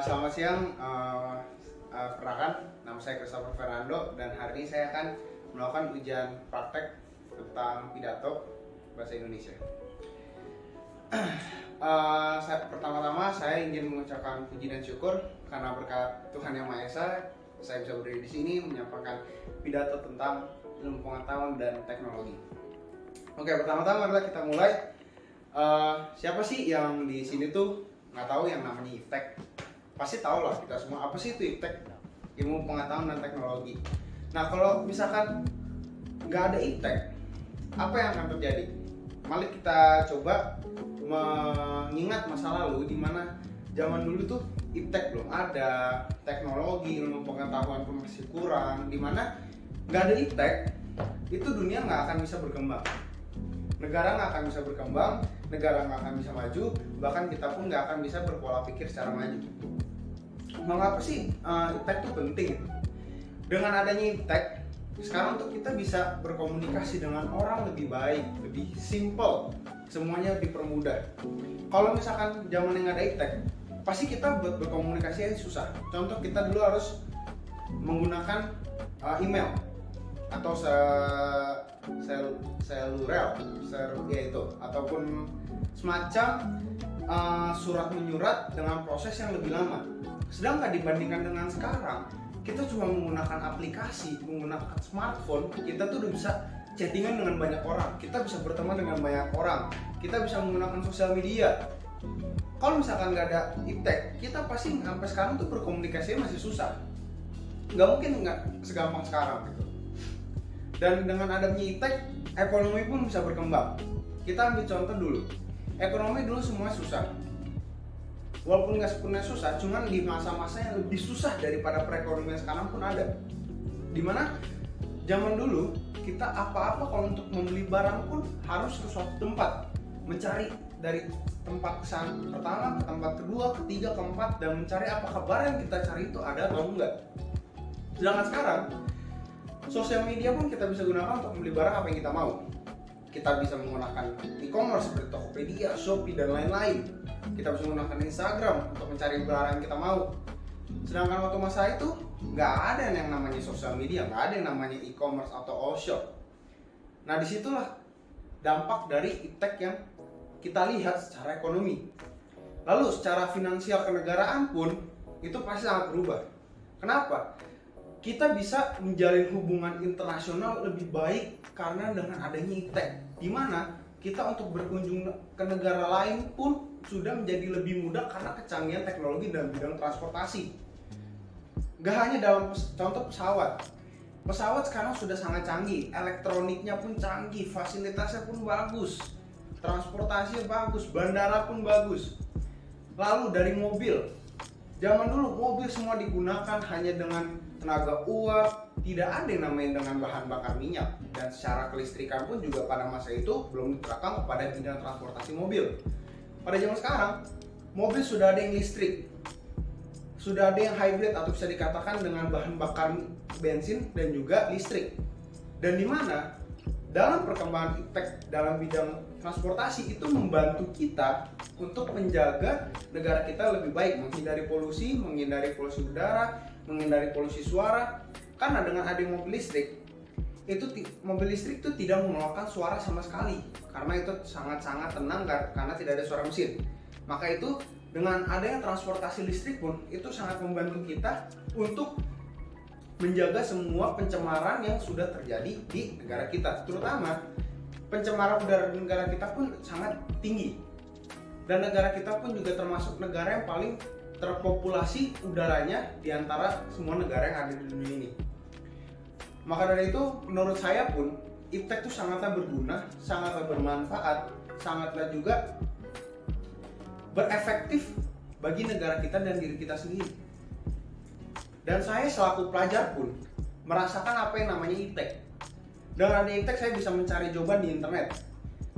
Selamat siang. Perkenalkan, nama saya Christopher Fernando dan hari ini saya akan melakukan ujian praktek tentang pidato bahasa Indonesia. Pertama-tama saya ingin mengucapkan puji dan syukur karena berkat Tuhan Yang Maha Esa saya bisa berdiri di sini menyampaikan pidato tentang ilmu pengetahuan dan teknologi. Oke, pertama-tama adalah kita mulai. Siapa sih yang di sini tuh nggak tahu yang namanya iptek? Pasti tahu lah kita semua apa sih itu iptek, ilmu pengetahuan dan teknologi. Nah, kalau misalkan nggak ada iptek, apa yang akan terjadi? Mari kita coba mengingat masa lalu di mana zaman dulu tuh iptek belum ada, teknologi, ilmu pengetahuan pun masih kurang, di mana nggak ada iptek, itu dunia nggak akan bisa berkembang. Negara nggak akan bisa berkembang, negara nggak akan bisa maju, bahkan kita pun nggak akan bisa berpola pikir secara maju. Mengapa sih iptek itu penting? Dengan adanya iptek, sekarang tuh kita bisa berkomunikasi dengan orang lebih baik, lebih simple, semuanya dipermudah. Kalau misalkan zaman yang ada iptek, pasti kita buat berkomunikasi susah. Contoh, kita dulu harus menggunakan email atau seluler itu, ataupun semacam surat menyurat dengan proses yang lebih lama. Sedangkan dibandingkan dengan sekarang, kita cuma menggunakan aplikasi, menggunakan smartphone, kita tuh udah bisa chattingan dengan banyak orang, kita bisa berteman dengan banyak orang, kita bisa menggunakan sosial media. Kalau misalkan nggak ada iptek, kita pasti sampai sekarang tuh berkomunikasinya masih susah. Nggak mungkin nggak segampang sekarang gitu. Dan dengan adanya iptek, ekonomi pun bisa berkembang. Kita ambil contoh dulu, ekonomi dulu semua susah. Walaupun nggak sepenuhnya susah, cuman di masa-masa yang lebih susah daripada perekonomian sekarang pun ada. Dimana zaman dulu kita apa-apa kalau untuk membeli barang pun harus ke suatu tempat, mencari dari tempat pertama ke tempat kedua, ketiga, keempat, dan mencari apakah barang yang kita cari itu ada atau enggak. Sedangkan sekarang sosial media pun kita bisa gunakan untuk membeli barang apa yang kita mau. Kita bisa menggunakan e-commerce seperti Tokopedia, Shopee, dan lain-lain. Kita bisa menggunakan Instagram untuk mencari barang yang kita mau. Sedangkan waktu masa itu nggak ada yang namanya sosial media, nggak ada yang namanya e-commerce atau all-shop. Nah, disitulah dampak dari iptek yang kita lihat secara ekonomi. Lalu secara finansial kenegaraan pun itu pasti sangat berubah. Kenapa? Kita bisa menjalin hubungan internasional lebih baik karena dengan adanya iptek, di mana kita untuk berkunjung ke negara lain pun sudah menjadi lebih mudah karena kecanggihan teknologi dalam bidang transportasi. Gak hanya dalam contoh pesawat. Pesawat sekarang sudah sangat canggih, elektroniknya pun canggih, fasilitasnya pun bagus, transportasinya bagus, bandara pun bagus. Lalu dari mobil, zaman dulu mobil semua digunakan hanya dengan tenaga uap, tidak ada yang namanya dengan bahan bakar minyak, dan secara kelistrikan pun juga pada masa itu belum diterapkan kepada bidang transportasi mobil. Pada zaman sekarang, mobil sudah ada yang listrik, sudah ada yang hybrid atau bisa dikatakan dengan bahan bakar bensin dan juga listrik. Dan di mana dalam perkembangan iptek dalam bidang transportasi itu membantu kita untuk menjaga negara kita lebih baik, menghindari polusi udara, menghindari polusi suara. Karena dengan adanya mobil listrik itu tidak mengeluarkan suara sama sekali, karena itu sangat-sangat tenang karena tidak ada suara mesin. Maka itu dengan adanya transportasi listrik pun itu sangat membantu kita untuk menjaga semua pencemaran yang sudah terjadi di negara kita, terutama pencemaran udara di negara kita pun sangat tinggi, dan negara kita pun juga termasuk negara yang paling terpopulasi udaranya di antara semua negara yang ada di dunia ini. Maka dari itu menurut saya pun iptek itu sangatlah berguna, sangatlah bermanfaat, sangatlah juga berefektif bagi negara kita dan diri kita sendiri. Dan saya selaku pelajar pun merasakan apa yang namanya iptek. Dengan adanya iptek saya bisa mencari jawaban di internet.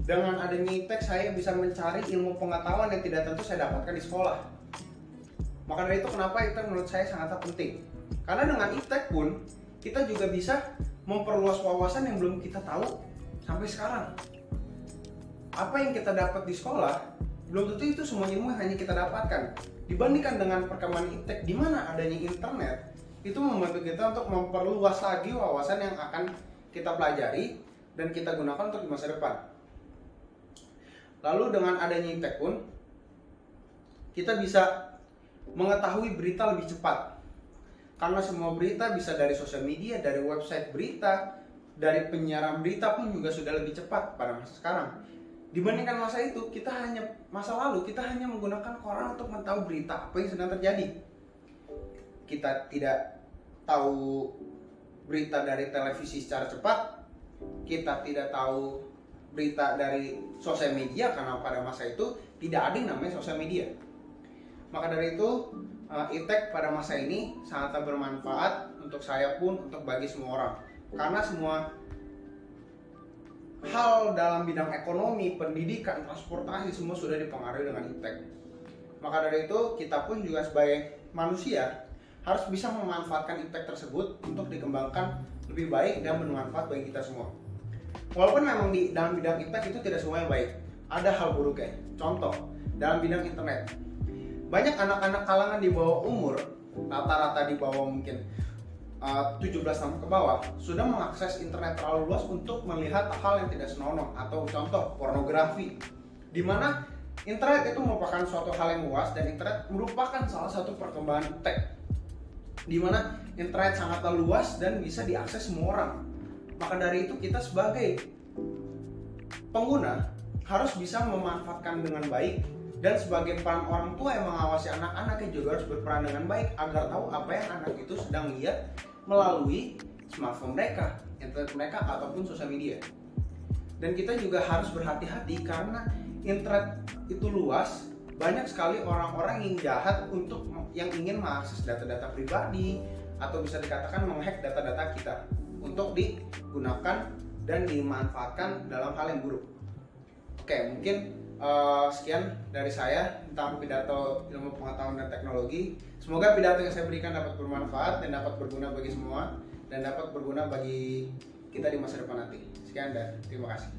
Dengan adanya iptek saya bisa mencari ilmu pengetahuan yang tidak tentu saya dapatkan di sekolah. Maka dari itu kenapa iptek menurut saya sangatlah penting. Karena dengan iptek pun kita juga bisa memperluas wawasan yang belum kita tahu sampai sekarang. Apa yang kita dapat di sekolah belum tentu itu semua ilmu yang hanya kita dapatkan. Dibandingkan dengan perkembangan iptek, di mana adanya internet, itu membantu kita untuk memperluas lagi wawasan yang akan kita pelajari dan kita gunakan untuk di masa depan. Lalu dengan adanya iptek pun, kita bisa mengetahui berita lebih cepat. Karena semua berita bisa dari sosial media, dari website berita, dari penyiaran berita pun juga sudah lebih cepat pada masa sekarang. Dibandingkan masa itu, masa lalu kita hanya menggunakan koran untuk mengetahui berita apa yang sedang terjadi. Kita tidak tahu berita dari televisi secara cepat, kita tidak tahu berita dari sosial media karena pada masa itu tidak ada yang namanya sosial media. Maka dari itu, iptek pada masa ini sangat bermanfaat untuk saya pun, untuk bagi semua orang. Karena semua hal dalam bidang ekonomi, pendidikan, transportasi semua sudah dipengaruhi dengan iptek. Maka dari itu, kita pun juga sebagai manusia harus bisa memanfaatkan iptek tersebut untuk dikembangkan lebih baik dan bermanfaat bagi kita semua. Walaupun memang di dalam bidang iptek itu tidak semuanya baik, ada hal buruknya. Contoh, dalam bidang internet, banyak anak-anak kalangan di bawah umur, rata-rata di bawah mungkin 17 tahun ke bawah, sudah mengakses internet terlalu luas untuk melihat hal yang tidak senonoh, atau contoh pornografi, di mana internet itu merupakan suatu hal yang luas dan internet merupakan salah satu perkembangan iptek, di mana internet sangatlah luas dan bisa diakses semua orang. Maka dari itu kita sebagai pengguna harus bisa memanfaatkan dengan baik, dan sebagai peran orang tua yang mengawasi anak-anaknya juga harus berperan dengan baik agar tahu apa yang anak itu sedang lihat melalui smartphone mereka, internet mereka, ataupun sosial media. Dan kita juga harus berhati-hati karena internet itu luas, banyak sekali orang-orang yang jahat untuk yang ingin mengakses data-data pribadi, atau bisa dikatakan menghack data-data kita untuk digunakan dan dimanfaatkan dalam hal yang buruk. Oke, mungkin sekian dari saya tentang pidato ilmu pengetahuan dan teknologi. Semoga pidato yang saya berikan dapat bermanfaat dan dapat berguna bagi semua, dan dapat berguna bagi kita di masa depan nanti. Sekian dan terima kasih.